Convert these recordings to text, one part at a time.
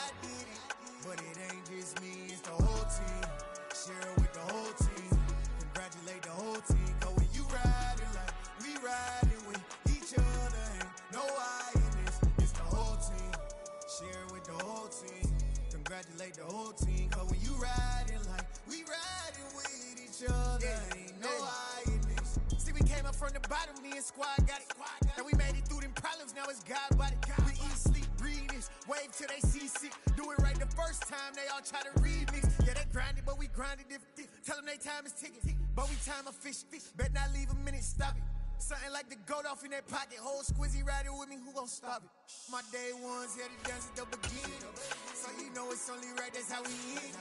I did it, but it ain't just me, it's the whole team. Share it with the whole team. Congratulate the whole team. Cause when you riding like we riding with each other, ain't no I in this, it's the whole team. Share it with the whole team. Congratulate the whole team. Cause when you riding like we riding with each other, ain't no I in this. See, we came up from the bottom, me and squad got it. And we made it through them problems, now it's God body. We eat, sleep, breathe this, wave till they see sick. Do it right the first time, they all try to remix. Yeah, they grinded, but we grinded different. Tell them they time is ticking, but we time a fish. Bet not leave a minute, stop it. Something like the goat off in that pocket. Whole squizzy riding with me, who gon' stop it? My day ones here to dance at the beginning. So you know it's only right, that's how we end.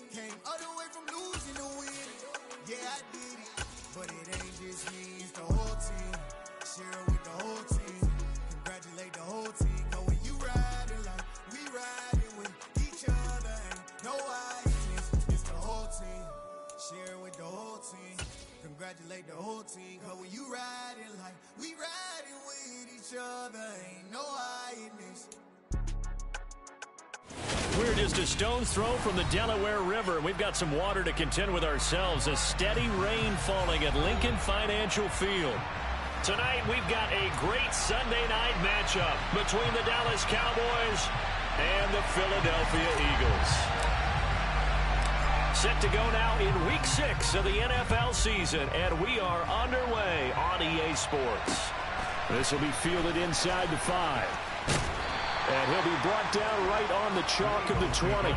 Came all the way from losing to winning. Yeah, I did it, but it ain't just me, it's the whole team. Share it with the whole team. Congratulate the whole team. Cause when you riding like we riding with each other, ain't no I in this, it's the whole team. Share it with the whole team. Congratulate the whole team. Cause when you riding like we riding with each other, ain't no I in this. We're just a stone's throw from the Delaware River, and we've got some water to contend with ourselves. A steady rain falling at Lincoln Financial Field. Tonight, we've got a great Sunday night matchup between the Dallas Cowboys and the Philadelphia Eagles. Set to go now in Week 6 of the NFL season, and we are underway on EA Sports. This will be fielded inside the 5. And he'll be brought down right on the chalk of the 20.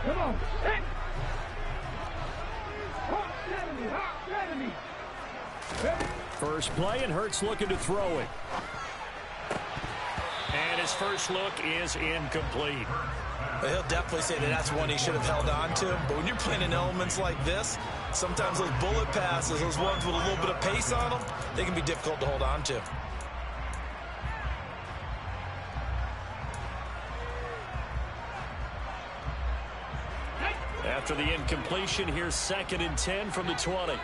Come on. Hey. First play, and Hurts looking to throw it. And his first look is incomplete. He'll definitely say that that's one he should have held on to. But when you're playing in elements like this, sometimes those bullet passes, those ones with a little bit of pace on them, they can be difficult to hold on to. After the incompletion, here's 2nd and 10 from the 20.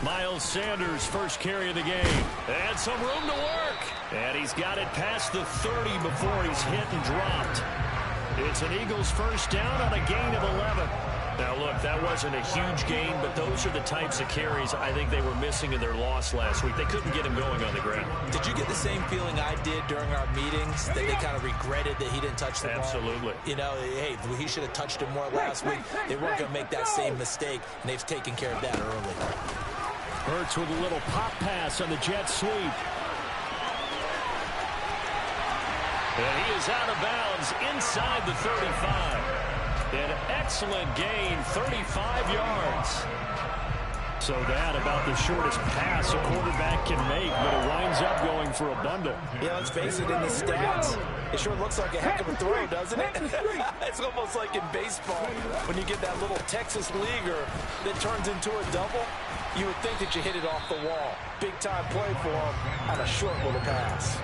Miles Sanders, first carry of the game. And some room to work. And he's got it past the 30 before he's hit and dropped. It's an Eagles first down on a gain of 11. Now, look, that wasn't a huge gain, but those are the types of carries I think they were missing in their loss last week. They couldn't get him going on the ground. Did you get the same feeling I did during our meetings, that they kind of regretted that he didn't touch the ball? Absolutely. You know, hey, he should have touched it more last week. They weren't going to make that same mistake, and they've taken care of that early. Hurts with a little pop pass on the jet sweep. And he is out of bounds inside the 35. An excellent gain, 35 yards. So that about the shortest pass a quarterback can make, but it winds up going for a bundle. Yeah, let's face it, in the stats, it sure looks like a heck of a throw, doesn't it? It's almost like in baseball, when you get that little Texas leaguer that turns into a double, you would think that you hit it off the wall. Big-time play for him on a short little pass.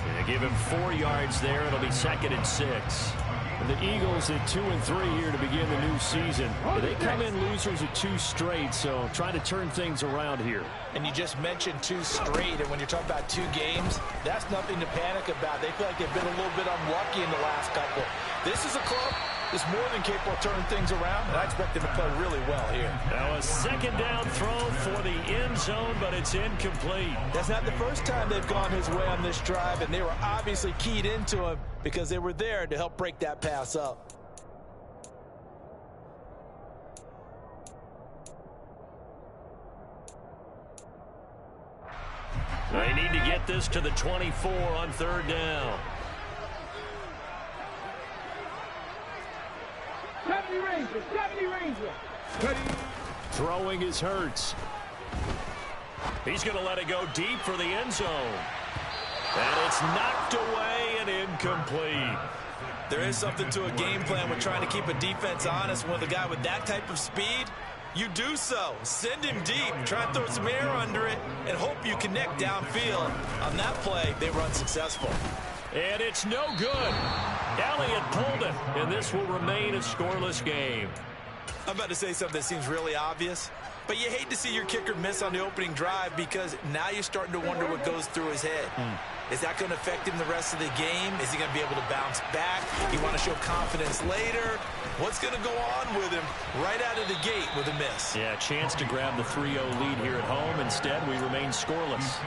Yeah, give him 4 yards there. It'll be 2nd and 6. And the Eagles at 2-3 here to begin the new season. They come in losers of 2 straight, so trying to turn things around here. And you just mentioned 2 straight, and when you're talking about 2 games, that's nothing to panic about. They feel like they've been a little bit unlucky in the last couple. This is a club that's more than capable of turning things around, and I expect them to play really well here. Now a 2nd down throw for the end zone, but it's incomplete. That's not the first time they've gone his way on this drive, and they were obviously keyed into him because they were there to help break that pass up. They need to get this to the 24 on 3rd down. 70 Ranger. Throwing is Hurts. He's going to let it go deep for the end zone. And it's knocked away and incomplete. There is something to a game plan with trying to keep a defense honest. With a guy with that type of speed, you do so. Send him deep. Try and throw some air under it and hope you connect downfield. On that play, they were unsuccessful. And it's no good. Elliott pulled it, and this will remain a scoreless game. I'm about to say something that seems really obvious, but you hate to see your kicker miss on the opening drive because now you're starting to wonder what goes through his head. Is that going to affect him the rest of the game? Is he going to be able to bounce back? You want to show confidence later? What's going to go on with him right out of the gate with a miss? Yeah, chance to grab the 3-0 lead here at home. Instead, we remain scoreless.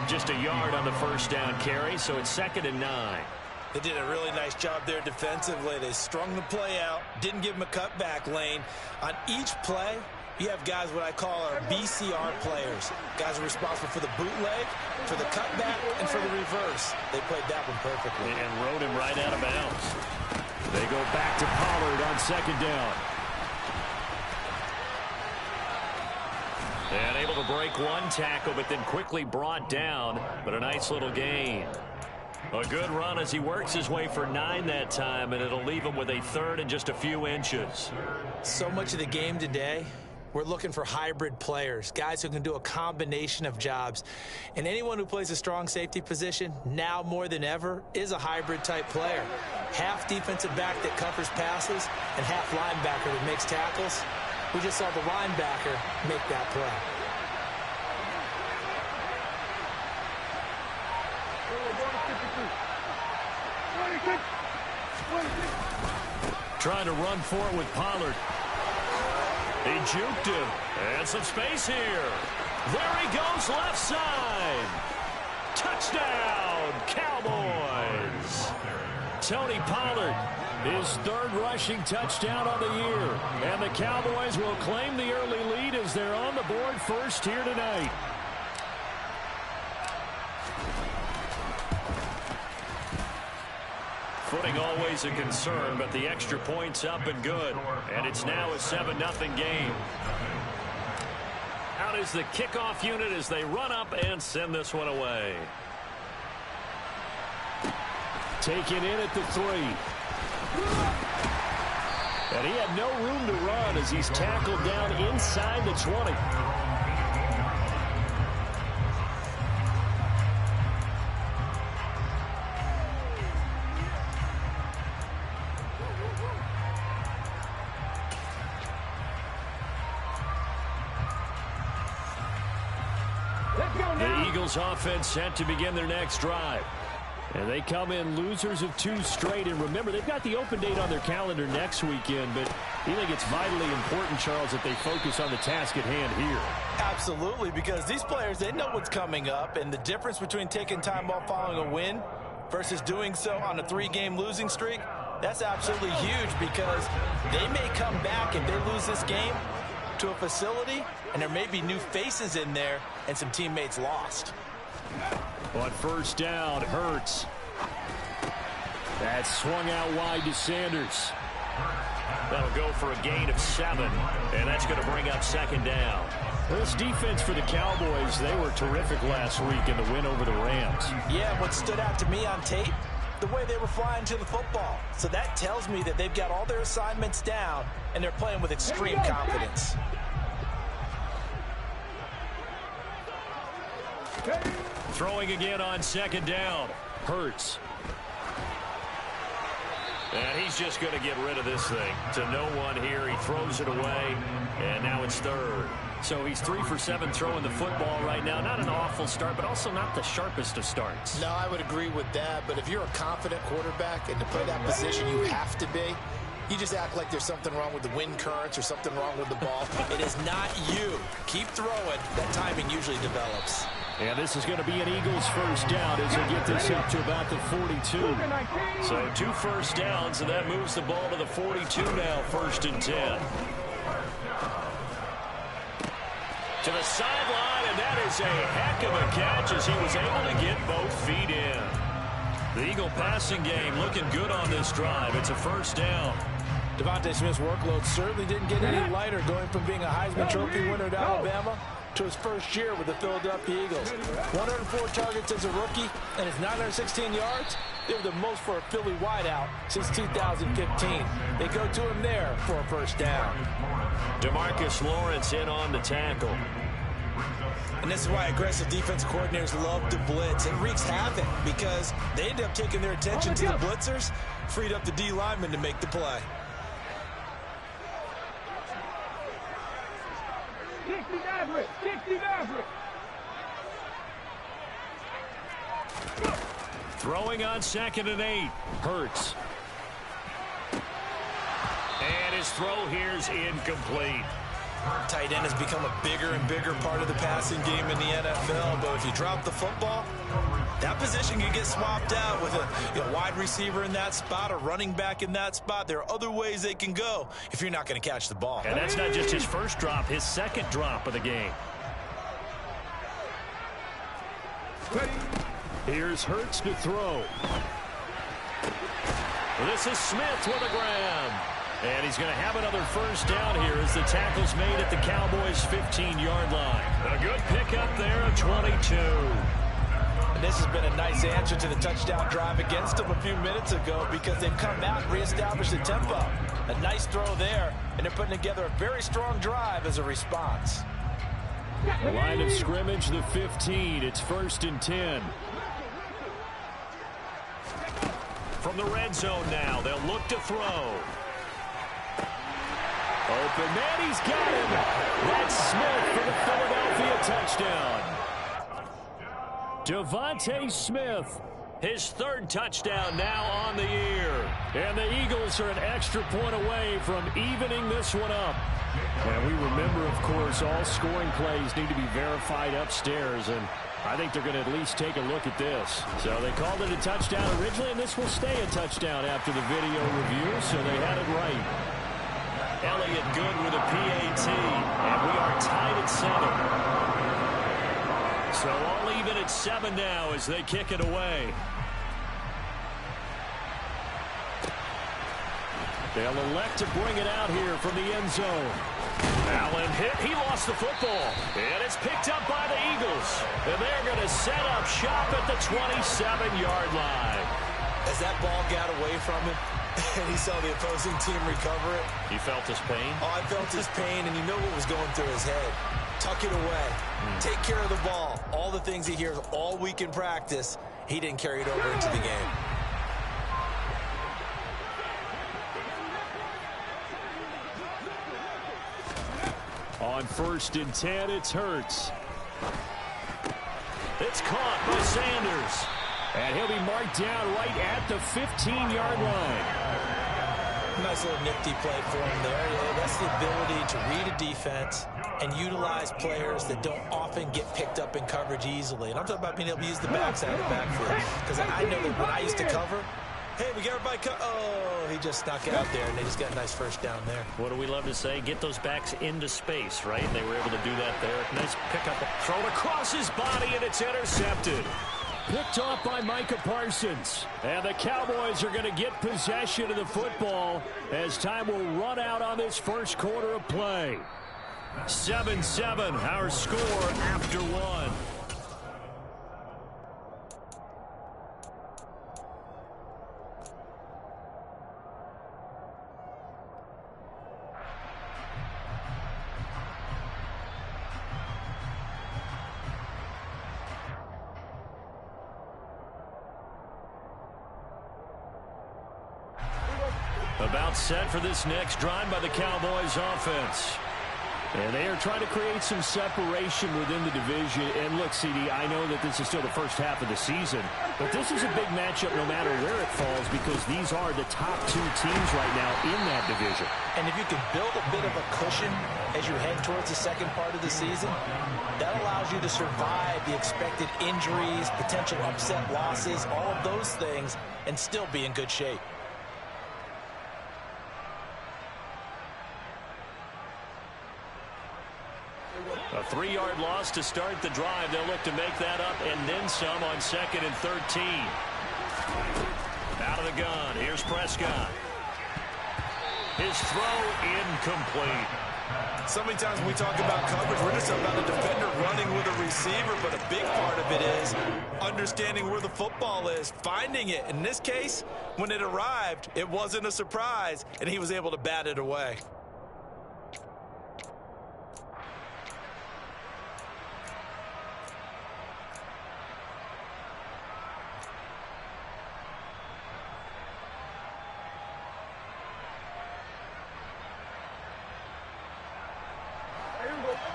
Just a yard on the first down carry, so it's 2nd and 9. They did a really nice job there defensively. They strung the play out, didn't give him a cutback lane. On each play, you have guys what I call our BCR players. Guys are responsible for the bootleg, for the cutback, and for the reverse. They played that one perfectly. And rode him right out of bounds. They go back to Pollard on 2nd down. And able to break one tackle, but then quickly brought down. But a nice little gain. A good run as he works his way for 9 that time, and it'll leave him with a 3rd and just a few inches. So much of the game today, we're looking for hybrid players, guys who can do a combination of jobs. And anyone who plays a strong safety position, now more than ever, is a hybrid type player. Half defensive back that covers passes and half linebacker that makes tackles. We just saw the linebacker make that play. Trying to run for it with Pollard. He juked him. And some space here. There he goes, left side. Touchdown, Cowboys. Tony Pollard, his 3rd rushing touchdown on the year. And the Cowboys will claim the early lead as they're on the board first here tonight. Footing always a concern, but the extra point's up and good. And it's now a 7-0 game. Out is the kickoff unit as they run up and send this one away. Taken in at the 3. And he had no room to run as he's tackled down inside the 20. The Eagles offense set to begin their next drive. And they come in losers of 2 straight. And remember, they've got the open date on their calendar next weekend. But you think it's vitally important, Charles, that they focus on the task at hand here? Absolutely, because these players, they know what's coming up. And the difference between taking time off following a win versus doing so on a 3-game losing streak, that's absolutely huge because they may come back if they lose this game to a facility, and there may be new faces in there and some teammates lost. On first down, Hurts. That's swung out wide to Sanders. That'll go for a gain of 7, and that's going to bring up 2nd down. This defense for the Cowboys, they were terrific last week in the win over the Rams. Yeah, what stood out to me on tape, the way they were flying to the football. So that tells me that they've got all their assignments down, and they're playing with extreme confidence. Throwing again on 2nd down. Hurts. And he's just going to get rid of this thing. To no one here. He throws it away. And now it's 3rd. So he's 3 for 7 throwing the football right now. Not an awful start, but also not the sharpest of starts. No, I would agree with that. But if you're a confident quarterback and to play that position you have to be, you just act like there's something wrong with the wind currents or something wrong with the ball. It is not you. Keep throwing. That timing usually develops. And this is going to be an Eagles first down as they get this up to about the 42. So 2 first downs, and that moves the ball to the 42 now, 1st and 10. To the sideline, and that is a heck of a catch as he was able to get both feet in. The Eagle passing game looking good on this drive. It's a first down. Devontae Smith's workload certainly didn't get any lighter going from being a Heisman Trophy winner at Alabama to his first year with the Philadelphia Eagles. 104 targets as a rookie, and his 916 yards, they were the most for a Philly wideout since 2015. They go to him there for a first down. DeMarcus Lawrence in on the tackle. And this is why aggressive defensive coordinators love to blitz. It wreaks havoc because they end up taking their attention to the blitzers, freed up the D lineman to make the play. 60 Maverick, 60 Maverick. Throwing on 2nd and 8. Hurts. And his throw here's incomplete. Tight end has become a bigger and bigger part of the passing game in the NFL, but if you drop the football, that position can get swapped out with a wide receiver in that spot, a running back in that spot. There are other ways they can go if you're not going to catch the ball. And that's not just his first drop, his second drop of the game. Here's Hurts to throw. This is Smith with a grab. And he's going to have another first down here as the tackle's made at the Cowboys' 15-yard line. A good pickup there of 22. And this has been a nice answer to the touchdown drive against them a few minutes ago because they've come out and reestablished the tempo. A nice throw there, and they're putting together a very strong drive as a response. Line of scrimmage, the 15. It's 1st and 10. From the red zone now, they'll look to throw. Open man, he's got him. That's Smith for the Philadelphia touchdown. Devontae Smith, his 3rd touchdown now on the year. And the Eagles are an extra point away from evening this one up. And we remember, of course, all scoring plays need to be verified upstairs, and I think they're going to at least take a look at this. So they called it a touchdown originally, and this will stay a touchdown after the video review, so they had it right. Elliott good with a PAT, and we are tied at 7. So all even at 7 now as they kick it away. They'll elect to bring it out here from the end zone. Allen hit. He lost the football. And it's picked up by the Eagles. And they're going to set up shop at the 27-yard line. As that ball got away from him, and he saw the opposing team recover it. He felt his pain? Oh, I felt his pain, and you know what was going through his head. Tuck it away. Take care of the ball. All the things he hears all week in practice, he didn't carry it over into the game. On 1st and 10, it's Hurts. It's caught by Sanders. And he'll be marked down right at the 15-yard line. Nice little nifty play for him there. That's the ability to read a defense and utilize players that don't often get picked up in coverage easily. And I'm talking about being able to use the backside of the backfield. Because I know that when I used to cover, hey, we got everybody oh, he just snuck out there, and they just got a nice first down there. What do we love to say? Get those backs into space, right? And they were able to do that there. Nice pickup. Thrown across his body, and it's intercepted. Picked off by Micah Parsons. And the Cowboys are going to get possession of the football as time will run out on this first quarter of play. 7-7, our score after 1. About set for this next drive by the Cowboys offense. And they are trying to create some separation within the division. And look, CD, I know that this is still the first half of the season, but this is a big matchup no matter where it falls because these are the top 2 teams right now in that division. And if you can build a bit of a cushion as you head towards the second part of the season, that allows you to survive the expected injuries, potential upset losses, all of those things, and still be in good shape. A 3-yard loss to start the drive. They'll look to make that up and then some on 2nd and 13. Out of the gun. Here's Prescott. His throw incomplete. So many times when we talk about coverage, we're just about a defender running with a receiver, but a big part of it is understanding where the football is, finding it. In this case, when it arrived, it wasn't a surprise, and he was able to bat it away.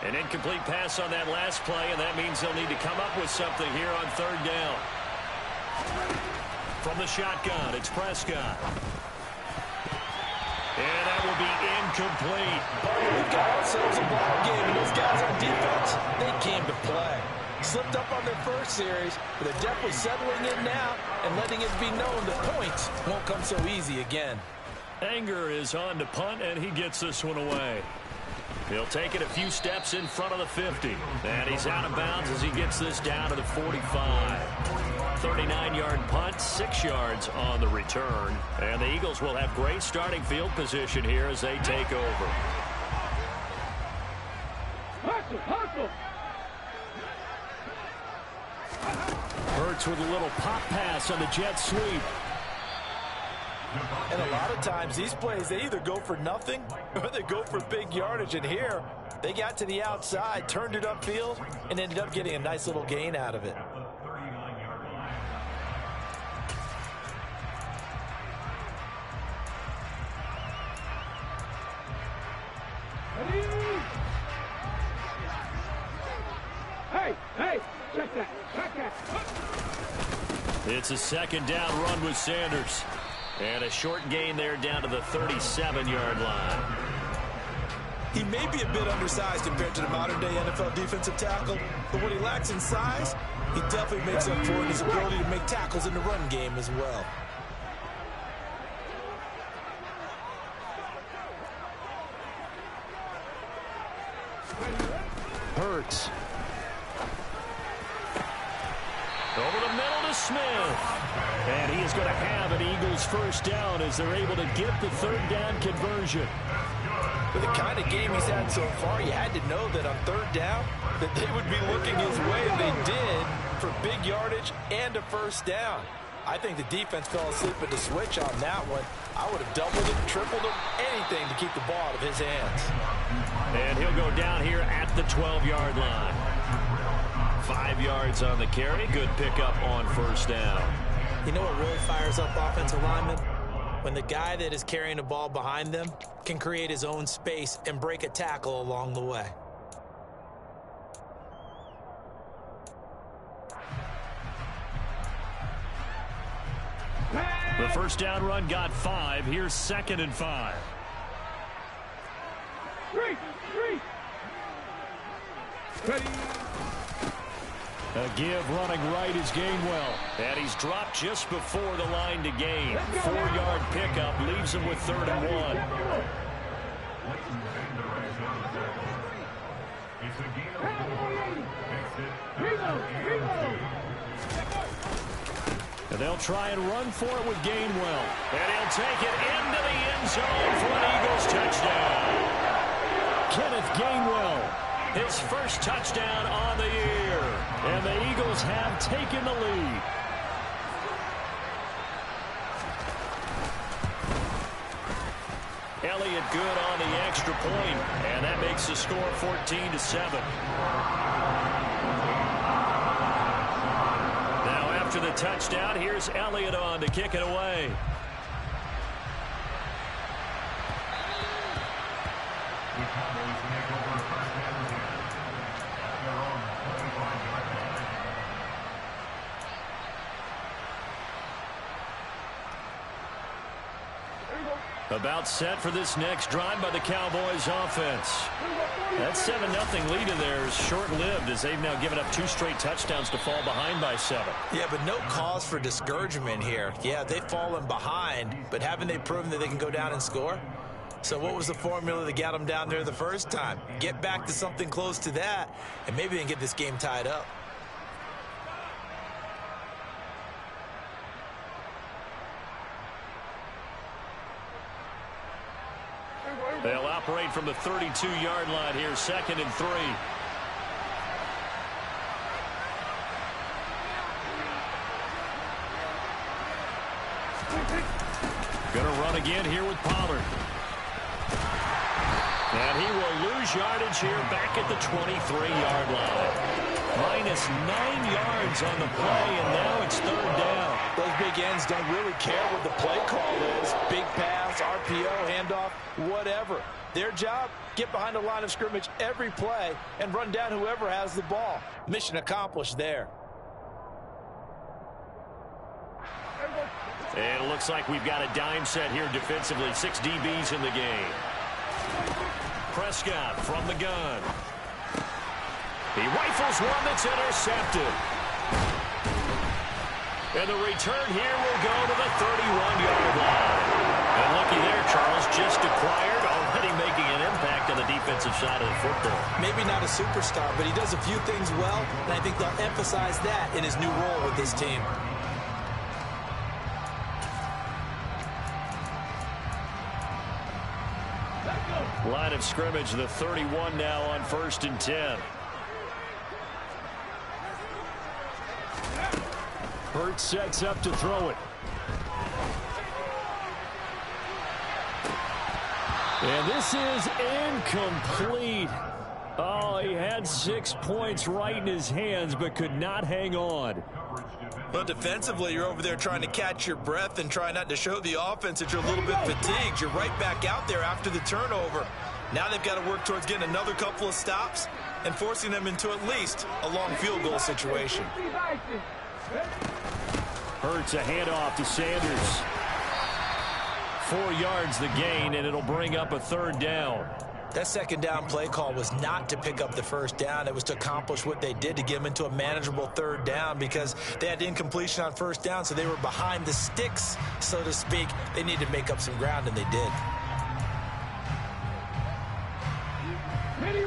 An incomplete pass on that last play, and that means they'll need to come up with something here on third down. From the shotgun, it's Prescott. And that will be incomplete. We've got ourselves a ball game, and those guys on defense, they came to play. Slipped up on their first series, but they're definitely settling in now and letting it be known that points won't come so easy again. Anger is on to punt, and he gets this one away. He'll take it a few steps in front of the 50. And he's out of bounds as he gets this down to the 45. 39-yard punt, 6 yards on the return. And the Eagles will have great starting field position here as they take over. Hustle. Hurts with a little pop pass on the jet sweep. And a lot of times, these plays, they either go for nothing or they go for big yardage. And here, they got to the outside, turned it upfield, and ended up getting a nice little gain out of it. Hey, check that. It's a second down run with Sanders. And a short gain there down to the 37-yard line. He may be a bit undersized compared to the modern-day NFL defensive tackle, but what he lacks in size, he definitely makes up for in his ability to make tackles in the run game as well. Hurts. Over the middle to Smith. And he is going to have an Eagles first down as they're able to get the third down conversion. With the kind of game he's had so far, you had to know that on third down that they would be looking his way, and they did, for big yardage and a first down. I think the defense fell asleep at the switch on that one. I would have doubled it, tripled it, anything to keep the ball out of his hands. And he'll go down here at the 12-yard line. 5 yards on the carry. Good pickup on first down. You know what really fires up offensive linemen? When the guy that is carrying the ball behind them can create his own space and break a tackle along the way. The first down run got 5. Here's 2nd and 5. Three. Ready. A give running right is Gainwell. And he's dropped just before the line to gain. 4-yard pickup leaves him with 3rd and 1. And they'll try and run for it with Gainwell. And he'll take it into the end zone for an Eagles touchdown. Kenneth Gainwell, his first touchdown on the year. And the Eagles have taken the lead. Elliott good on the extra point, and that makes the score 14-7. Now after the touchdown, here's Elliott on to kick it away. About set for this next drive by the Cowboys offense. That 7-0 lead in there is short-lived as they've now given up 2 straight touchdowns to fall behind by 7. Yeah, but no cause for discouragement here. Yeah, they've fallen behind, but haven't they proven that they can go down and score? So what was the formula that got them down there the first time? Get back to something close to that, and maybe they can get this game tied up. They'll operate from the 32-yard line here, 2nd and 3. Gonna run again here with Pollard. And he will lose yardage here back at the 23-yard line. Minus 9 yards on the play, and now it's 3rd down. Those big ends don't really care what the play call is. Big pass, RPO, handoff, whatever. Their job, get behind the line of scrimmage every play and run down whoever has the ball. Mission accomplished there. And it looks like we've got a dime set here defensively. 6 DBs in the game. Prescott from the gun. He rifles one that's intercepted. And the return here will go to the 31-yard line. And looky there, Charles, just acquired, already making an impact on the defensive side of the football. Maybe not a superstar, but he does a few things well, and I think they'll emphasize that in his new role with this team. Line of scrimmage, the 31 now on 1st and 10. Hurts sets up to throw it. And this is incomplete. Oh, he had 6 points right in his hands, but could not hang on. Well, defensively, you're over there trying to catch your breath and try not to show the offense that you're a little bit fatigued. You're right back out there after the turnover. Now they've got to work towards getting another couple of stops and forcing them into at least a long field goal situation. Hurts a handoff to Sanders. 4 yards the gain, and it'll bring up a 3rd down. That 2nd down play call was not to pick up the 1st down. It was to accomplish what they did, to get them into a manageable 3rd down, because they had incompletion on 1st down, so they were behind the sticks, so to speak. They needed to make up some ground, and they did. Ready.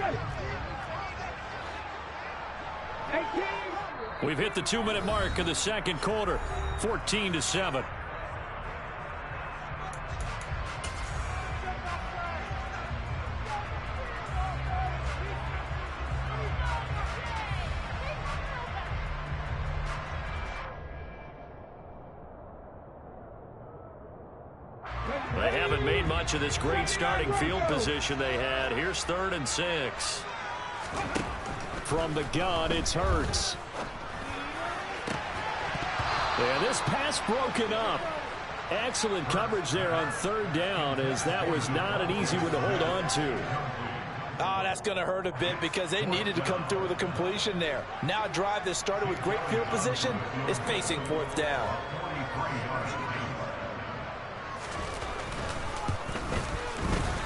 We've hit the 2-minute mark of the 2nd quarter, 14-7. They haven't made much of this great starting field position they had. Here's 3rd and 6. From the gun, it's Hurts. And this pass broken up. Excellent coverage there on 3rd down, as that was not an easy one to hold on to. Oh, that's going to hurt a bit because they needed to come through with a completion there. Now a drive that started with great field position is facing 4th down.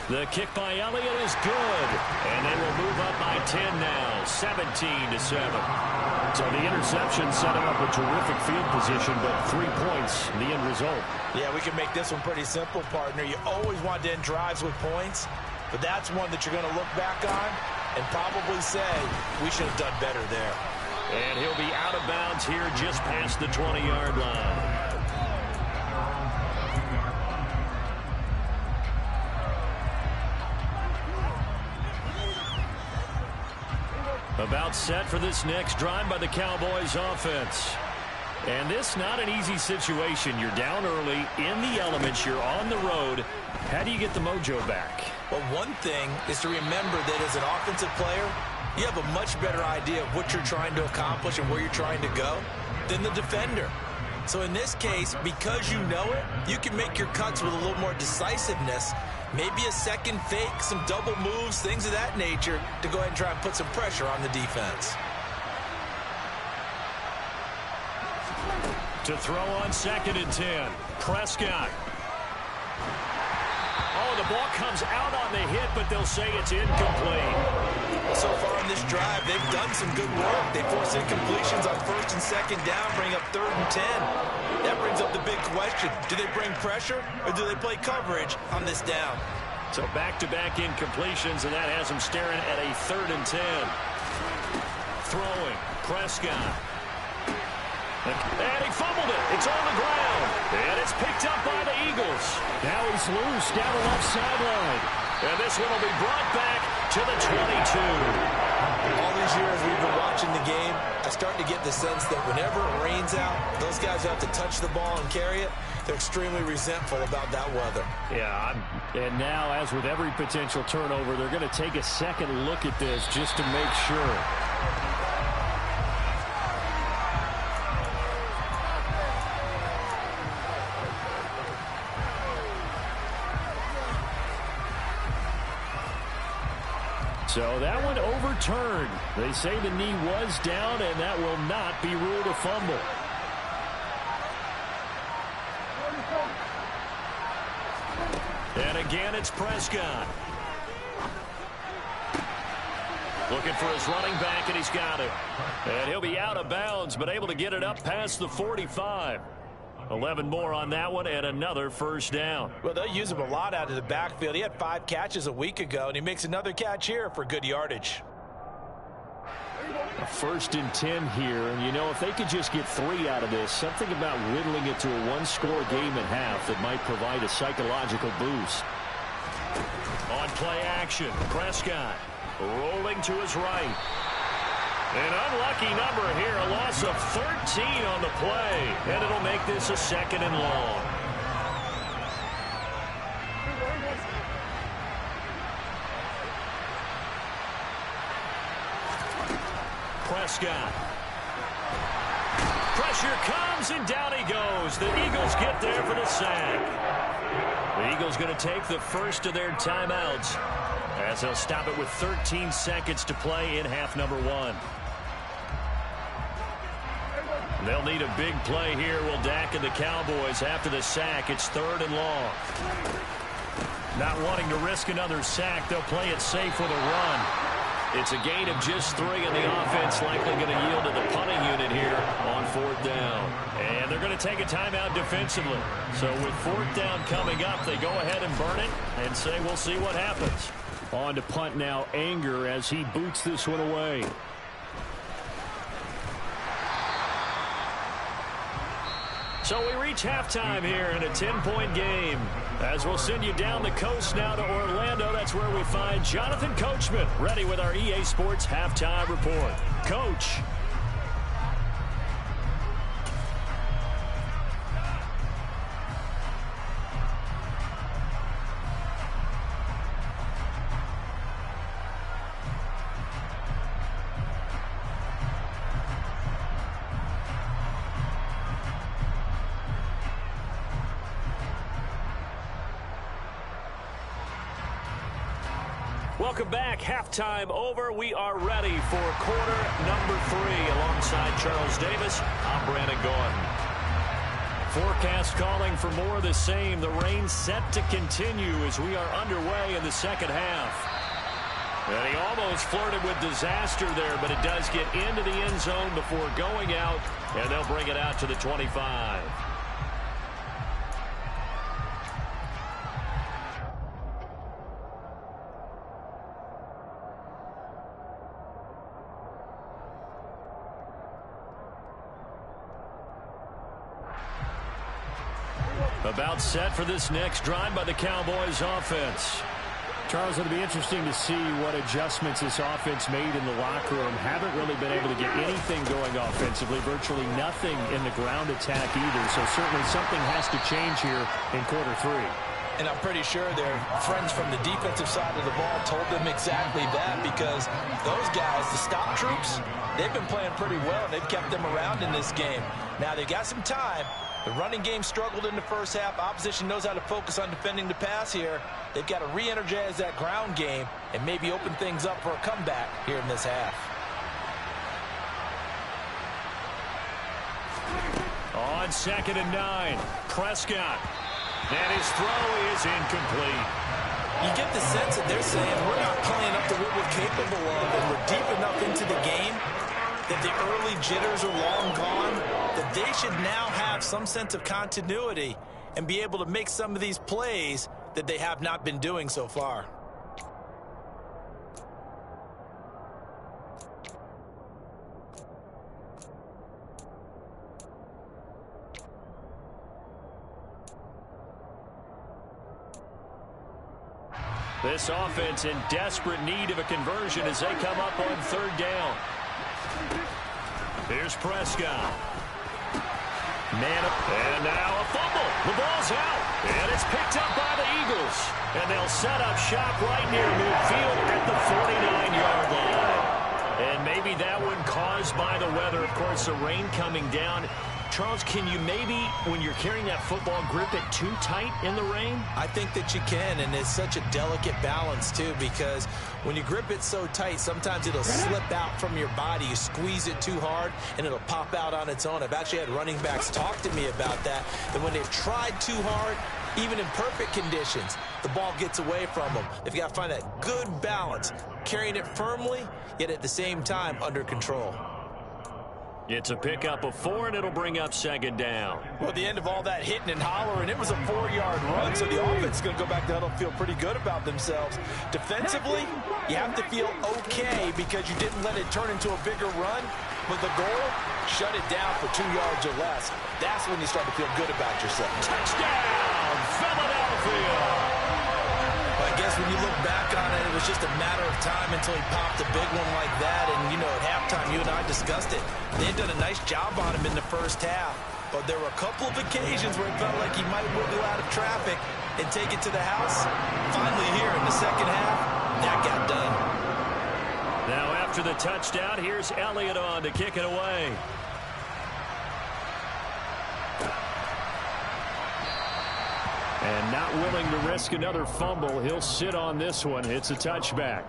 The kick by Elliott is good. And they will move up by 10 now, 17-7. So the interception set him up a terrific field position, but 3 points, the end result. Yeah, we can make this one pretty simple, partner. You always want to end drives with points, but that's one that you're going to look back on and probably say, we should have done better there. And he'll be out of bounds here just past the 20-yard line. About set for this next drive by the Cowboys offense. And this not an easy situation. You're down early, in the elements, you're on the road. How do you get the mojo back? Well, one thing is to remember that as an offensive player, you have a much better idea of what you're trying to accomplish and where you're trying to go than the defender. So in this case, because you know it, you can make your cuts with a little more decisiveness. Maybe a second fake, some double moves, things of that nature to go ahead and try and put some pressure on the defense. To throw on 2nd and 10. Prescott. Oh, the ball comes out on the hit, but they'll say it's incomplete. So far in this drive, they've done some good work. They force incompletions on 1st and 2nd down, bring up 3rd and 10. That brings up the big question. Do they bring pressure or do they play coverage on this down? So back-to-back incompletions, and that has them staring at a 3rd and 10. Throwing. Prescott. And he fumbled it. It's on the ground. And it's picked up by the Eagles. Now he's loose down the left sideline. And this one will be brought back to the 22. All these years we've been watching the game, I start to get the sense that whenever it rains out, those guys who have to touch the ball and carry it, they're extremely resentful about that weather. Yeah, and now, as with every potential turnover, they're going to take a second look at this just to make sure. So that one overturned. They say the knee was down, and that will not be ruled a fumble. And again, it's Prescott. Looking for his running back, and he's got it. And he'll be out of bounds, but able to get it up past the 45. 11 more on that one, and another first down. Well, they'll use him a lot out of the backfield. He had 5 catches a week ago, and he makes another catch here for good yardage. A 1st and 10 here, and you know, if they could just get 3 out of this, something about whittling it to a one-score game at half that might provide a psychological boost. On play action, Prescott rolling to his right. An unlucky number here, a loss of 13 on the play, and it'll make this a 2nd and long. Prescott. Pressure comes, and down he goes. The Eagles get there for the sack. The Eagles going to take the first of their timeouts as they'll stop it with 13 seconds to play in half number 1. They'll need a big play here, will Dak and the Cowboys after the sack. It's 3rd and long. Not wanting to risk another sack, they'll play it safe with a run. It's a gain of just 3, and the offense likely going to yield to the punting unit here on 4th down. And they're going to take a timeout defensively. So with 4th down coming up, they go ahead and burn it and say we'll see what happens. On to punt now, Anger, as he boots this one away. So we reach halftime here in a 10-point game. As we'll send you down the coast now to Orlando, that's where we find Jonathan Coachman, ready with our EA Sports Halftime Report. Coach. Welcome back. Halftime over. We are ready for quarter number 3. Alongside Charles Davis, I'm Brandon Gordon. Forecast calling for more of the same. The rain set to continue as we are underway in the second half. And he almost flirted with disaster there, but it does get into the end zone before going out, and they'll bring it out to the 25. About set for this next drive by the Cowboys offense. Charles, it'll be interesting to see what adjustments this offense made in the locker room. Haven't really been able to get anything going offensively, virtually nothing in the ground attack either. So certainly something has to change here in quarter 3. And I'm pretty sure their friends from the defensive side of the ball told them exactly that, because those guys, the stop troops, they've been playing pretty well. They've kept them around in this game. Now they got some time. The running game struggled in the first half. Opposition knows how to focus on defending the pass here. They've got to re-energize that ground game and maybe open things up for a comeback here in this half. On 2nd and 9, Prescott. And his throw is incomplete. You get the sense that they're saying we're not playing up to what we're capable of, and we're deep enough into the game that the early jitters are long gone, that they should now have some sense of continuity and be able to make some of these plays that they have not been doing so far. This offense in desperate need of a conversion as they come up on third down. Here's Prescott. And now a fumble. The ball's out. And it's picked up by the Eagles. And they'll set up shop right near midfield at the 49-yard line. And maybe that one caused by the weather. Of course, the rain coming down. Charles, can you maybe, when you're carrying that football, grip it too tight in the rain? I think that you can, and it's such a delicate balance, too, because when you grip it so tight, sometimes it'll slip out from your body. You squeeze it too hard, and it'll pop out on its own. I've actually had running backs talk to me about that when they've tried too hard, even in perfect conditions, the ball gets away from them. They've got to find that good balance, carrying it firmly, yet at the same time under control. It's a pickup of 4, and it'll bring up second down. Well, at the end of all that hitting and hollering, it was a 4-yard run, so the offense is going to go back to huddle, feel pretty good about themselves. Defensively, you have to feel okay because you didn't let it turn into a bigger run, but the goal, shut it down for 2 yards or less. That's when you start to feel good about yourself. Touchdown, Philadelphia! I guess when you look back on it, it was just a matter of time until he popped a big one like that. And, you know, at halftime, you and I discussed it. They had done a nice job on him in the first half. But there were a couple of occasions where it felt like he might wiggle out of traffic and take it to the house. Finally here in the second half, that got done. Now after the touchdown, here's Elliott on to kick it away. And not willing to risk another fumble. He'll sit on this one. It's a touchback.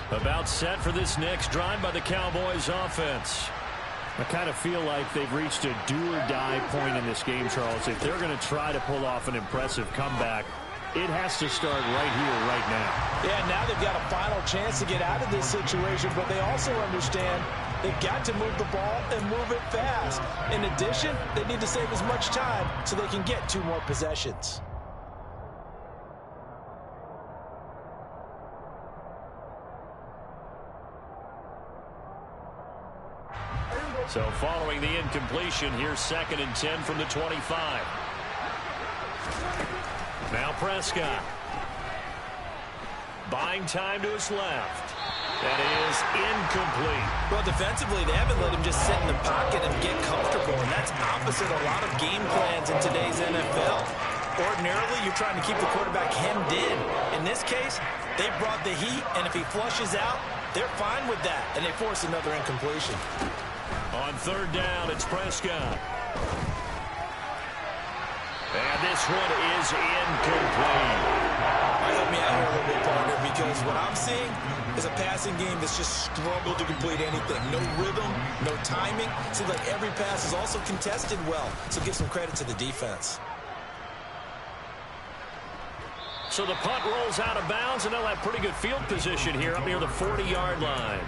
About set for this next drive by the Cowboys offense. I kind of feel like they've reached a do-or-die point in this game, Charles. If they're going to try to pull off an impressive comeback, it has to start right here, right now. Yeah, now they've got a final chance to get out of this situation, but they also understand they've got to move the ball and move it fast. In addition, they need to save as much time so they can get 2 more possessions. So following the incompletion, here's 2nd and 10 from the 25. Now Prescott. Buying time to his left. That is incomplete. Well, defensively, they haven't let him just sit in the pocket and get comfortable, and that's opposite a lot of game plans in today's NFL. Ordinarily, you're trying to keep the quarterback hemmed in. In this case, they brought the heat, and if he flushes out, they're fine with that, and they force another incompletion. On third down, it's Prescott. And this one is incomplete. Help me out here a little bit, partner, because what I'm seeing is a passing game that's just struggled to complete anything. No rhythm, no timing. Seems like every pass is also contested well, so give some credit to the defense. So the punt rolls out of bounds, and they'll have pretty good field position here up near the 40-yard line.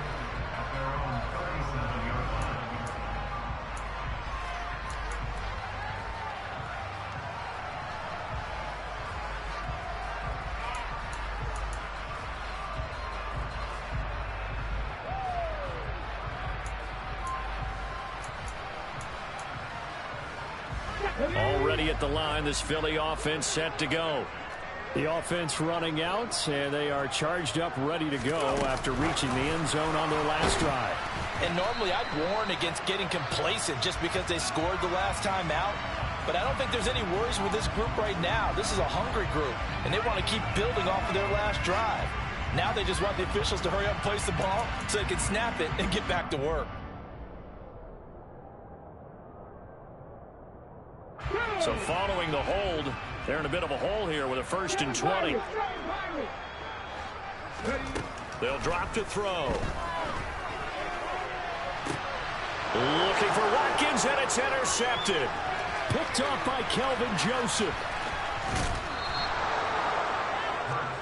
Already at the line, this Philly offense set to go. The offense running out, and they are charged up, ready to go after reaching the end zone on their last drive. And normally I'd warn against getting complacent just because they scored the last time out. But I don't think there's any worries with this group right now. This is a hungry group, and they want to keep building off of their last drive. Now they just want the officials to hurry up and place the ball so they can snap it and get back to work. So following the hold, they're in a bit of a hole here with a 1st and 20. They'll drop to throw. Looking for Watkins, and it's intercepted. Picked off by Kelvin Joseph.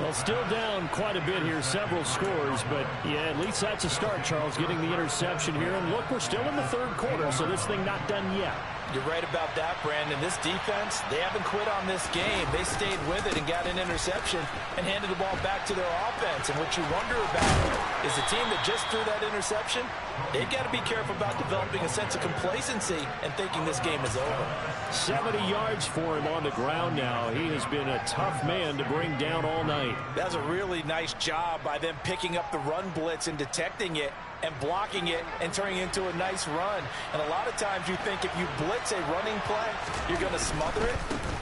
Well, still down quite a bit here, several scores, but yeah, at least that's a start, Charles, getting the interception here. And look, we're still in the 3rd quarter, so this thing not done yet. You're right about that, Brandon. This defense, they haven't quit on this game. They stayed with it and got an interception and handed the ball back to their offense. And what you wonder about is the team that just threw that interception, they've got to be careful about developing a sense of complacency and thinking this game is over. 70 yards for him on the ground now. He has been a tough man to bring down all night. That was a really nice job by them picking up the run blitz and detecting it and blocking it and turning it into a nice run. And a lot of times you think if you blitz a running play, you're going to smother it.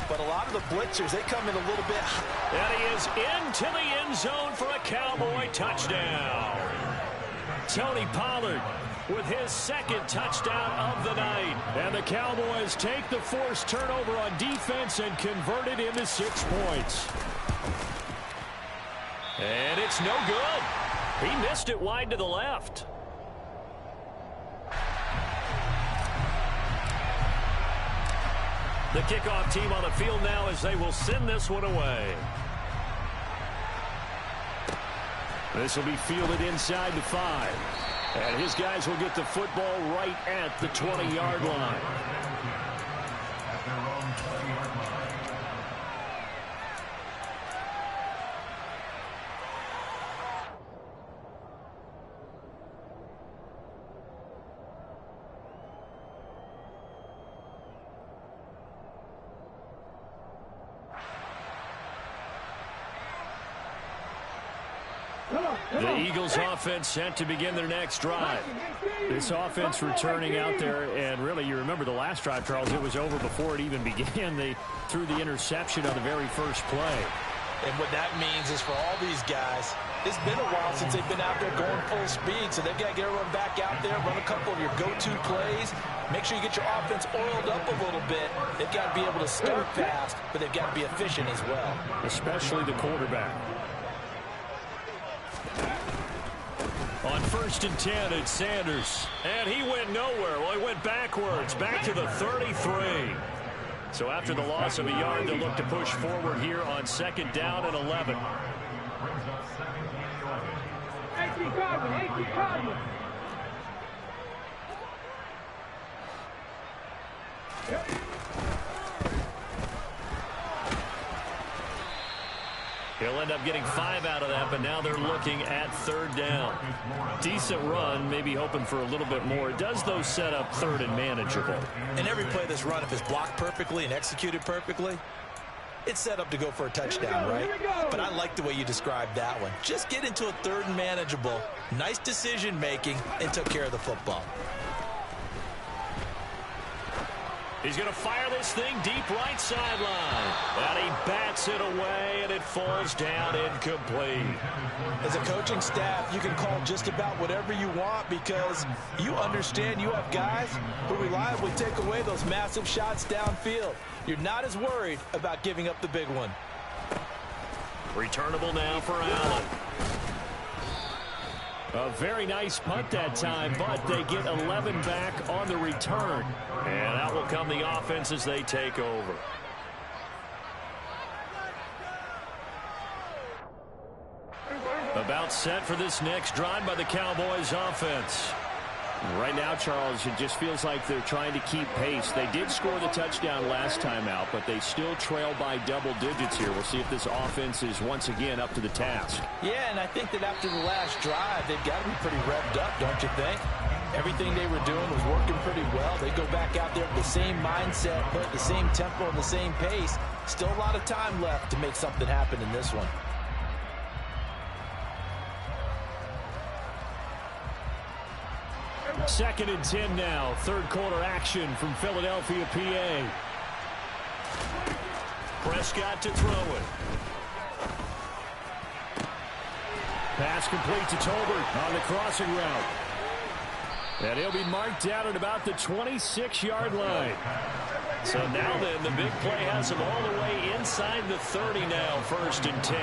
But a lot of the blitzers, they come in a little bit. And he is into the end zone for a Cowboy touchdown. Tony Pollard with his second touchdown of the night. And the Cowboys take the forced turnover on defense and convert it into 6 points. And it's no good. He missed it wide to the left. The kickoff team on the field now as they will send this one away. This will be fielded inside the 5. And his guys will get the football right at the 20-yard line. The Eagles offense set to begin their next drive. This offense returning out there, and really you remember the last drive, Charles, it was over before it even began. They threw the interception on the very first play. And what that means is for all these guys, it's been a while since they've been out there going full speed, so they've got to get everyone back out there, run a couple of your go-to plays, make sure you get your offense oiled up a little bit. They've got to be able to start fast, but they've got to be efficient as well. Especially the quarterback. On 1st and 10, it's Sanders. And he went nowhere. Well, he went backwards, back to the 33. So after the loss of a yard, they'll look to push forward here on 2nd down and 11. He'll end up getting 5 out of that, but now they're looking at 3rd down. Decent run, maybe hoping for a little bit more. It does, though, set up 3rd and manageable. And every play this run, if it's blocked perfectly and executed perfectly, it's set up to go for a touchdown, right? But I like the way you described that one. Just get into a 3rd and manageable, nice decision-making, and took care of the football. He's going to fire this thing deep right sideline. And he bats it away, and it falls down incomplete. As a coaching staff, you can call just about whatever you want because you understand you have guys who reliably take away those massive shots downfield. You're not as worried about giving up the big one. Returnable now for Allen. A very nice punt that time, but they get 11 back on the return. And out will come the offense as they take over. About set for this next drive by the Cowboys offense. Right now, Charles, it just feels like they're trying to keep pace. They did score the touchdown last time out, but they still trail by double digits here. We'll see if this offense is once again up to the task. Yeah, and I think that after the last drive, they've got to be pretty revved up, don't you think? Everything they were doing was working pretty well. They go back out there with the same mindset, play at the same tempo and the same pace. Still a lot of time left to make something happen in this one. Second and 10 now. 3rd quarter action from Philadelphia, PA. Prescott to throw it. Pass complete to Tolbert on the crossing route. And he'll be marked down at about the 26-yard line. So now then, the big play has him all the way inside the 30 now, 1st and 10.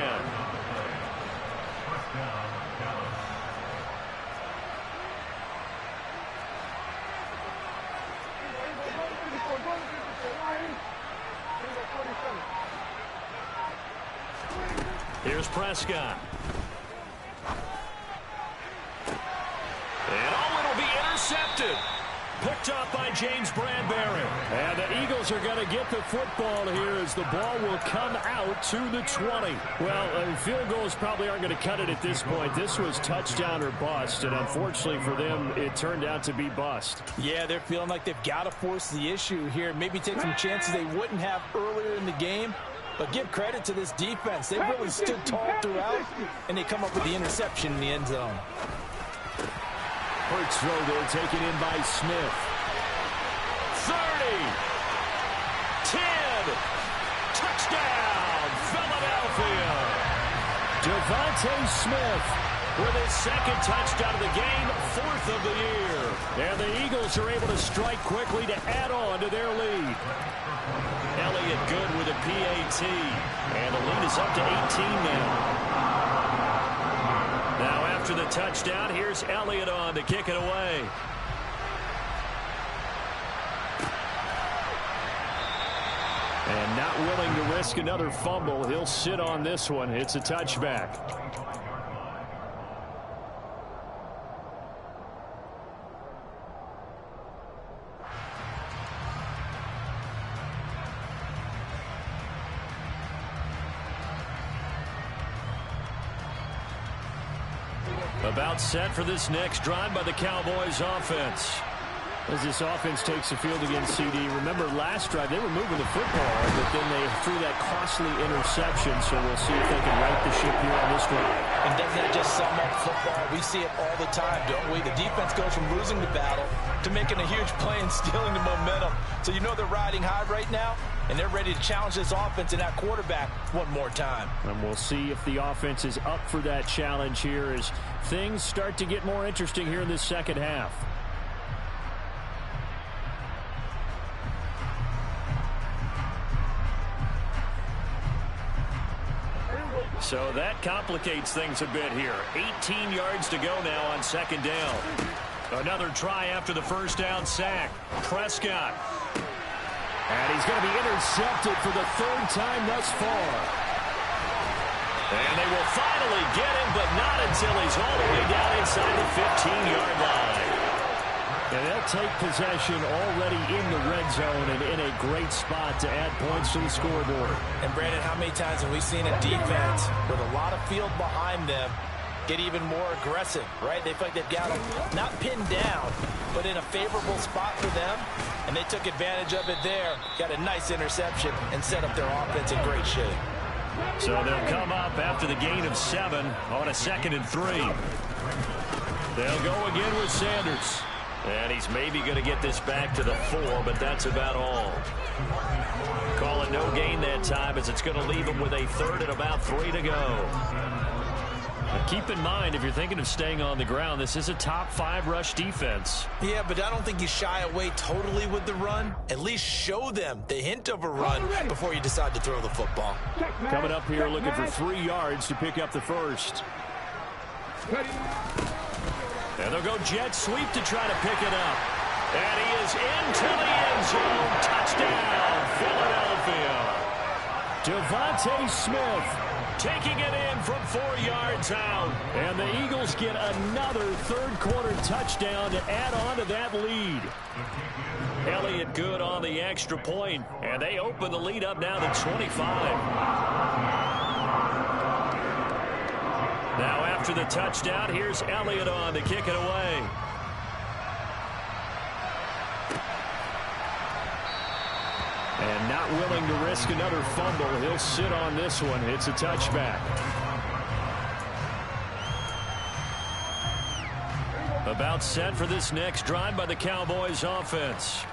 Here's Prescott. And oh, it'll be intercepted. picked up by James Bradbury. And the Eagles are going to get the football here as the ball will come out to the 20. Well, field goals probably aren't going to cut it at this point. This was touchdown or bust, and unfortunately for them, it turned out to be bust. Yeah, they're feeling like they've got to force the issue here. Maybe take some chances they wouldn't have earlier in the game. But give credit to this defense. They really stood tall throughout, and they come up with the interception in the end zone. Hurts throw there, taken in by Smith. 30. 10. Touchdown, Philadelphia. Devontae Smith with his second touchdown of the game, 4th of the year. And the Eagles are able to strike quickly to add on to their lead. Elliott good with a PAT. And the lead is up to 18 now. Now after the touchdown, here's Elliott on to kick it away. And not willing to risk another fumble. He'll sit on this one. It's a touchback. About set for this next drive by the Cowboys offense. As this offense takes the field against CD. Remember last drive they were moving the football, but then they threw that costly interception, so we'll see if they can right the ship here on this drive. And doesn't that just sum up football? We see it all the time, don't we? The defense goes from losing the battle to making a huge play and stealing the momentum. So you know they're riding high right now, and they're ready to challenge this offense and that quarterback one more time. And we'll see if the offense is up for that challenge here as things start to get more interesting here in this second half. So that complicates things a bit here. 18 yards to go now on second down. Another try after the first down sack. Prescott. And he's going to be intercepted for the 3rd time thus far. And they will finally get him, but not until he's all the way down inside the 15-yard line. And they'll take possession already in the red zone and in a great spot to add points to the scoreboard. And Brandon, how many times have we seen a defense with a lot of field behind them get even more aggressive, right? They feel like they've got them not pinned down, but in a favorable spot for them. And they took advantage of it there, got a nice interception, and set up their offense in great shape. So they'll come up after the gain of 7 on a 2nd and 3. They'll go again with Sanders. And he's maybe going to get this back to the 4, but that's about all. Call it no gain that time as it's going to leave him with a 3rd and about 3 to go. Now keep in mind, if you're thinking of staying on the ground, this is a top 5 rush defense. Yeah, but I don't think you shy away totally with the run. At least show them the hint of a run before you decide to throw the football. Coming up here looking for 3 yards to pick up the first. And they'll go jet sweep to try to pick it up. And he is into the end zone. Touchdown, Philadelphia. Devontae Smith taking it in from 4 yards out. And the Eagles get another 3rd quarter touchdown to add on to that lead. Elliott good on the extra point. And they open the lead up now to 25. Now after the touchdown, here's Elliott on to kick it away. And not willing to risk another fumble. He'll sit on this one. It's a touchback. About set for this next drive by the Cowboys offense.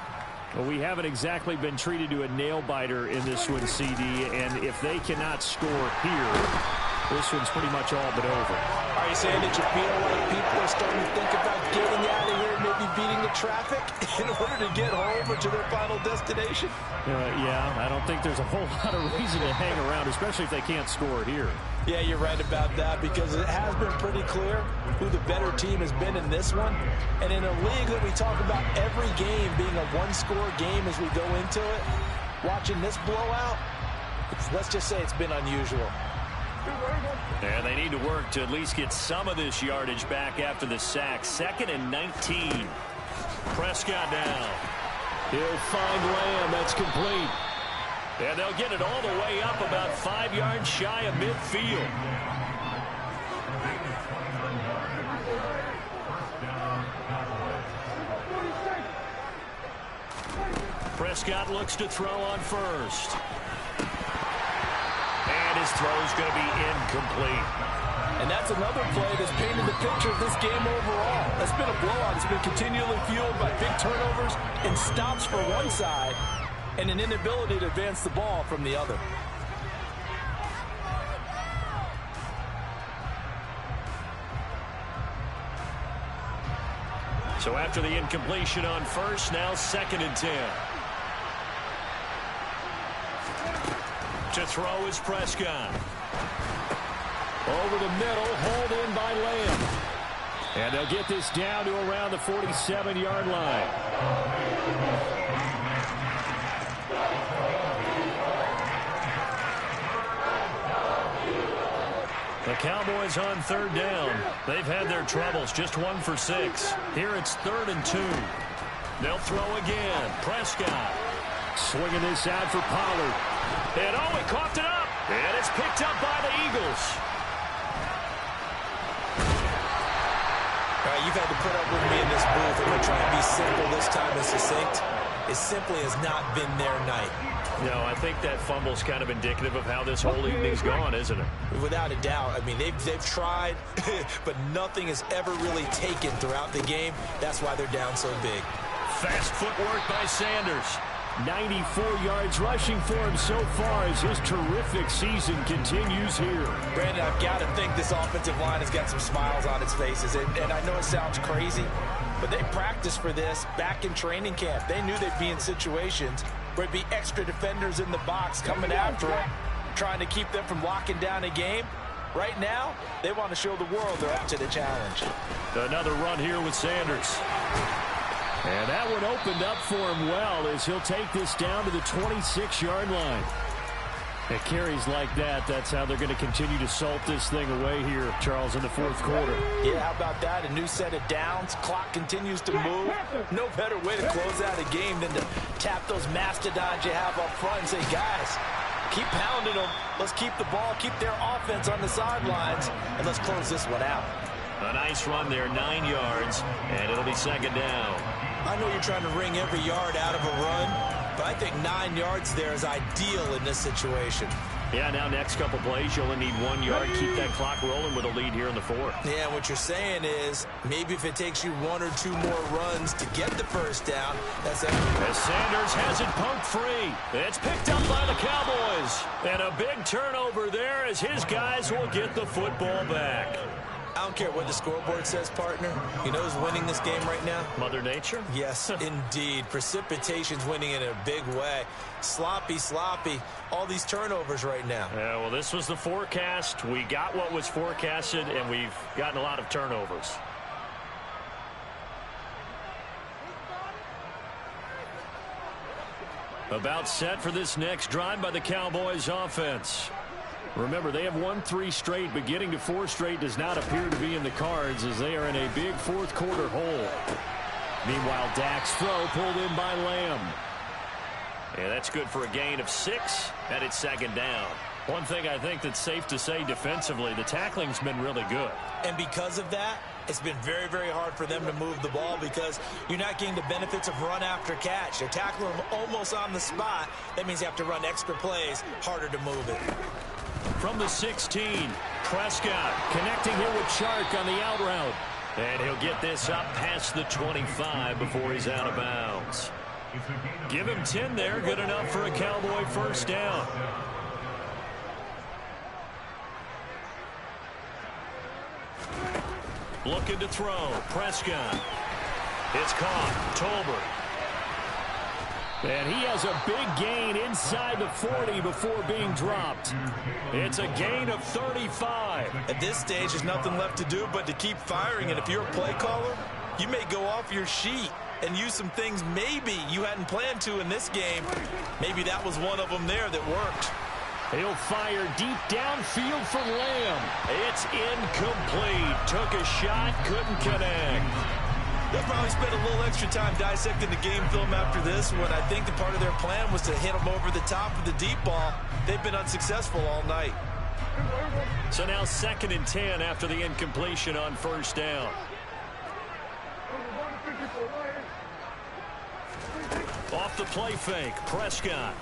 Well, we haven't exactly been treated to a nail-biter in this one, CD. And if they cannot score here, this one's pretty much all but over. Are you saying that you feel like people are starting to think about getting out of here, maybe beating the traffic in order to get home or to their final destination? Yeah, I don't think there's a whole lot of reason to hang around, especially if they can't score here. Yeah, you're right about that because it has been pretty clear who the better team has been in this one. And in a league that we talk about every game being a one-score game as we go into it, watching this blowout, let's just say it's been unusual. And they need to work to at least get some of this yardage back after the sack. 2nd and 19. Prescott now. He'll find Lamb. That's complete. And they'll get it all the way up about 5 yards shy of midfield. Prescott looks to throw on first. And his throw's going to be incomplete. And that's another play that's painted the picture of this game overall. It's been a blowout. It's been continually fueled by big turnovers and stops for one side and an inability to advance the ball from the other. So after the incompletion on first, now 2nd and 10. To throw is Prescott. Over the middle, hauled in by Lamb. And they'll get this down to around the 47-yard line. The Cowboys on 3rd down. They've had their troubles, just 1 for 6. Here it's 3rd and 2. They'll throw again. Prescott swinging this out for Pollard. And oh, he coughed it up. And it's picked up by the Eagles. All right, you've had to put up with me in this booth. I'm going to try and be simple this time and succinct. It simply has not been their night. No, I think that fumble's kind of indicative of how this whole evening's gone, isn't it? Without a doubt. I mean, they've tried, but nothing has ever really taken throughout the game. That's why they're down so big. Fast footwork by Sanders. 94 yards rushing for him so far as his terrific season continues here. Brandon, I've got to think this offensive line has got some smiles on its faces. And I know it sounds crazy, but they practiced for this back in training camp. They knew they'd be in situations where it'd be extra defenders in the box coming after them, trying to keep them from locking down a game. Right now, they want to show the world they're up to the challenge. Another run here with Sanders. And that one opened up for him well as he'll take this down to the 26-yard line. At carries like that, that's how they're going to continue to salt this thing away here, Charles, in the 4th quarter. Yeah, how about that? A new set of downs. Clock continues to move. No better way to close out a game than to tap those mastodons you have up front and say, guys, keep pounding them. Let's keep the ball, keep their offense on the sidelines, and let's close this one out. A nice run there, 9 yards, and it'll be 2nd down. I know you're trying to wring every yard out of a run, but I think 9 yards there is ideal in this situation. Yeah, now next couple plays, you only need 1 yard. Keep that clock rolling with a lead here in the 4th. Yeah, what you're saying is maybe if it takes you 1 or 2 more runs to get the first down, that's it. As Sanders has it poked free. It's picked up by the Cowboys. And a big turnover there as his guys will get the football back. I don't care what the scoreboard says, partner. You know who's winning this game right now? Mother Nature? Yes, indeed. Precipitation's winning in a big way. Sloppy. All these turnovers right now. Yeah, well, this was the forecast. We got what was forecasted, and we've gotten a lot of turnovers. About set for this next drive by the Cowboys offense. Remember, they have won 3 straight, but getting to 4 straight does not appear to be in the cards as they are in a big 4th quarter hole. Meanwhile, Dak's throw pulled in by Lamb. And that's good for a gain of 6, and it's 2nd down. One thing I think that's safe to say defensively, the tackling's been really good. And because of that, it's been very, very hard for them to move the ball because you're not getting the benefits of run after catch. They're tackling them almost on the spot. That means you have to run extra plays, harder to move it. From the 16, Prescott connecting here with Chark on the out route. And he'll get this up past the 25 before he's out of bounds. Give him 10 there, good enough for a Cowboy first down. Looking to throw, Prescott. It's caught, Tolbert. And he has a big gain inside the 40 before being dropped. It's a gain of 35. At this stage, there's nothing left to do but to keep firing. And if you're a play caller, you may go off your sheet and use some things maybe you hadn't planned to in this game. Maybe that was one of them there that worked. He'll fire deep downfield for Lamb. It's incomplete. Took a shot, couldn't connect. They'll probably spend a little extra time dissecting the game film after this one. I think the part of their plan was to hit them over the top of the deep ball. They've been unsuccessful all night. So now 2nd and 10 after the incompletion on first down. Off the play fake, Prescott.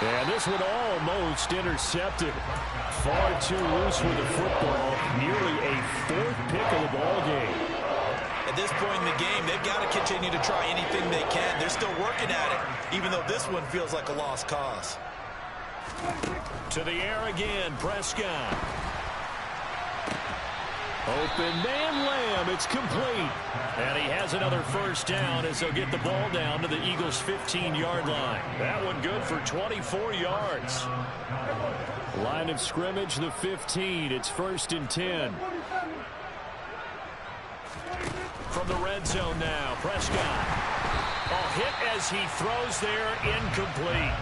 And this one almost intercepted. Far too loose with the football. Nearly a 4th pick of the ball game. At this point in the game, they've got to continue to try anything they can. They're still working at it, even though this one feels like a lost cause. To the air again, Prescott. Open man Lamb, it's complete. And he has another first down as they'll get the ball down to the Eagles' 15-yard line. That one good for 24 yards. Line of scrimmage, the 15. It's 1st and 10. From the red zone now, Prescott. Hit as he throws there, incomplete.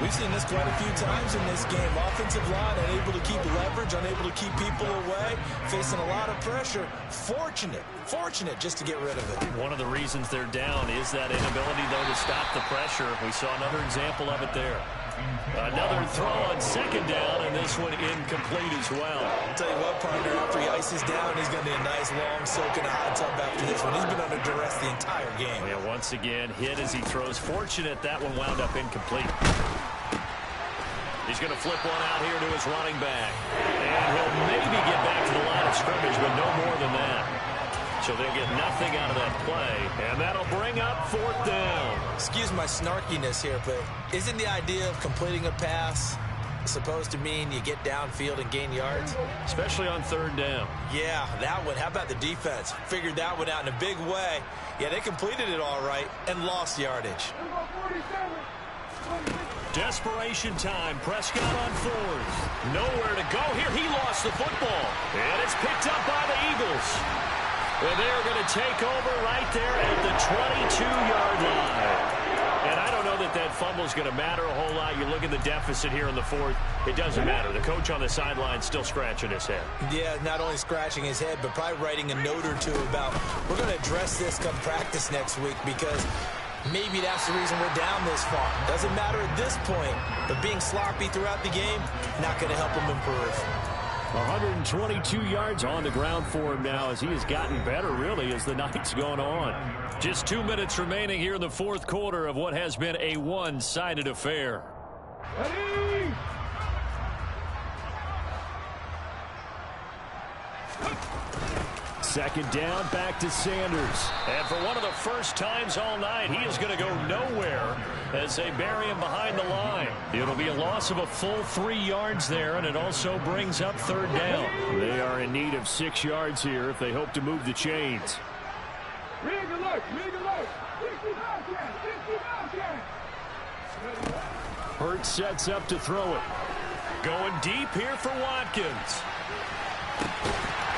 We've seen this quite a few times in this game. Offensive line unable to keep leverage, unable to keep people away, facing a lot of pressure. Fortunate just to get rid of it. One of the reasons they're down is that inability, though, to stop the pressure. We saw another example of it there. Another throw on 2nd down, and this one incomplete as well. I'll tell you what, partner, after he ices down, he's going to need a nice long soak in a hot tub after this one. He's been under duress the entire game. Yeah, once again, hit as he throws. Fortunate that one wound up incomplete. He's going to flip one out here to his running back. And he'll maybe get back to the line of scrimmage, but no more than that. So they'll get nothing out of that play, and that'll bring up 4th down. Excuse my snarkiness here, but isn't the idea of completing a pass supposed to mean you get downfield and gain yards? Especially on 3rd down. Yeah, that one. How about the defense? Figured that one out in a big way. Yeah, they completed it all right and lost yardage. Desperation time. Prescott on 4th. Nowhere to go here. He lost the football. And it's picked up by the Eagles. And they're going to take over right there at the 22-yard line. And I don't know that that fumble is going to matter a whole lot. You look at the deficit here in the 4th. It doesn't matter. The coach on the sideline still scratching his head. Yeah, not only scratching his head, but probably writing a note or two about we're going to address this come practice next week because maybe that's the reason we're down this far. Doesn't matter at this point, but being sloppy throughout the game, not going to help him improve. 122 yards on the ground for him now as he has gotten better, really, as the night's gone on. Just 2 minutes remaining here in the 4th quarter of what has been a one-sided affair. Ready? Second down, back to Sanders. And for one of the first times all night, he is going to go nowhere as they bury him behind the line. It'll be a loss of a full 3 yards there, and it also brings up 3rd down. They are in need of 6 yards here if they hope to move the chains. Hurts sets up to throw it. Going deep here for Watkins.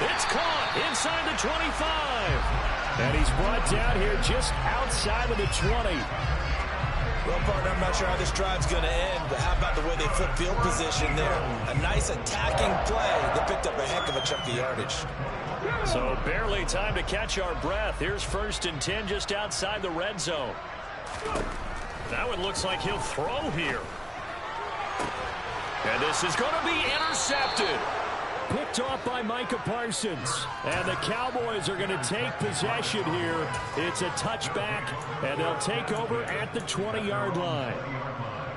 It's caught inside the 25. And he's brought down here just outside of the 20. Well, partner, I'm not sure how this drive's going to end, but how about the way they flip field position there? A nice attacking play that picked up a heck of a chunk of yardage. So barely time to catch our breath. Here's 1st and 10 just outside the red zone. That one looks like he'll throw here. And this is going to be intercepted. Picked off by Micah Parsons. And the Cowboys are going to take possession here. It's a touchback, and they'll take over at the 20-yard line.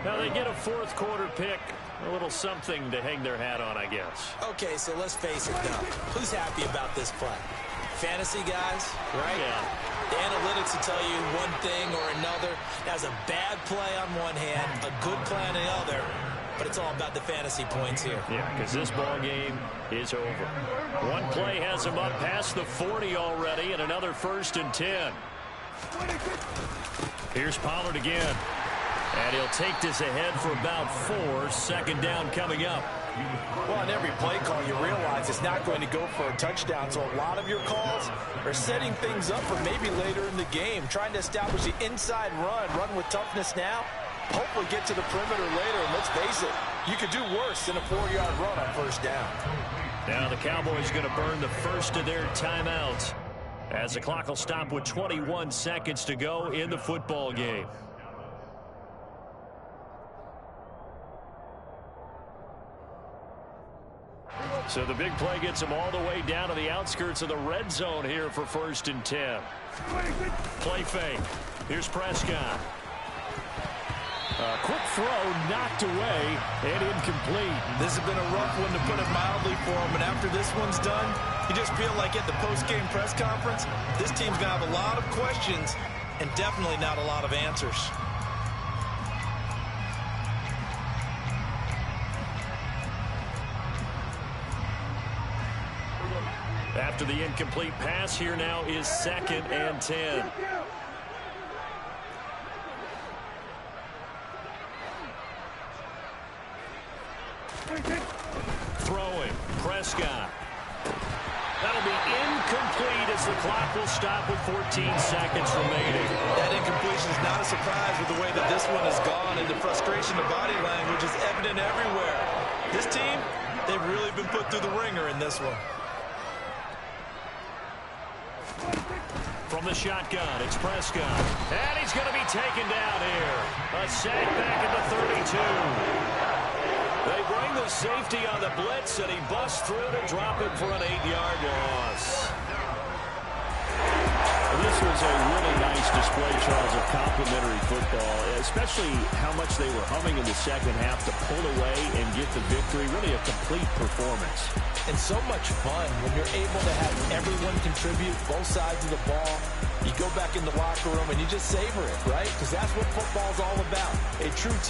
Now they get a 4th quarter pick. A little something to hang their hat on, I guess. Okay, so let's face it, though. Who's happy about this play? Fantasy guys, right? Yeah. The analytics will tell you one thing or another. That's a bad play on one hand, a good play on the other. But it's all about the fantasy points here. Yeah, because this ball game is over. One play has him up past the 40 already, and another 1st and 10. Here's Pollard again. And he'll take this ahead for about 4. 2nd down coming up. Well, on every play call, you realize it's not going to go for a touchdown. So a lot of your calls are setting things up for maybe later in the game, trying to establish the inside run with toughness now. Hopefully get to the perimeter later, and let's face it, you could do worse than a 4-yard run on 1st down. Now the Cowboys going to burn the first of their timeouts. as the clock will stop with 21 seconds to go in the football game. So the big play gets him all the way down to the outskirts of the red zone here for 1st and 10. Play fake. Here's Prescott. Quick throw knocked away and incomplete. This has been a rough one, to put it mildly, for him. And after this one's done, you just feel like at the post-game press conference, this team's going to have a lot of questions and definitely not a lot of answers. After the incomplete pass, here now is 2nd and 10. Throwing, Prescott. That'll be incomplete as the clock will stop with 14 seconds remaining. That incompletion is not a surprise with the way that this one has gone, and the frustration of body language is evident everywhere. This team, they've really been put through the ringer in this one. From the shotgun, it's Prescott. And he's going to be taken down here. A sack back at the 32. They bring the safety on the blitz, and he busts through to drop it for an 8-yard loss. This was a really nice display, Charles, of complimentary football, especially how much they were humming in the second half to pull away and get the victory. Really a complete performance. And so much fun when you're able to have everyone contribute, both sides of the ball. You go back in the locker room and you just savor it, right? Because that's what football's all about. A true team.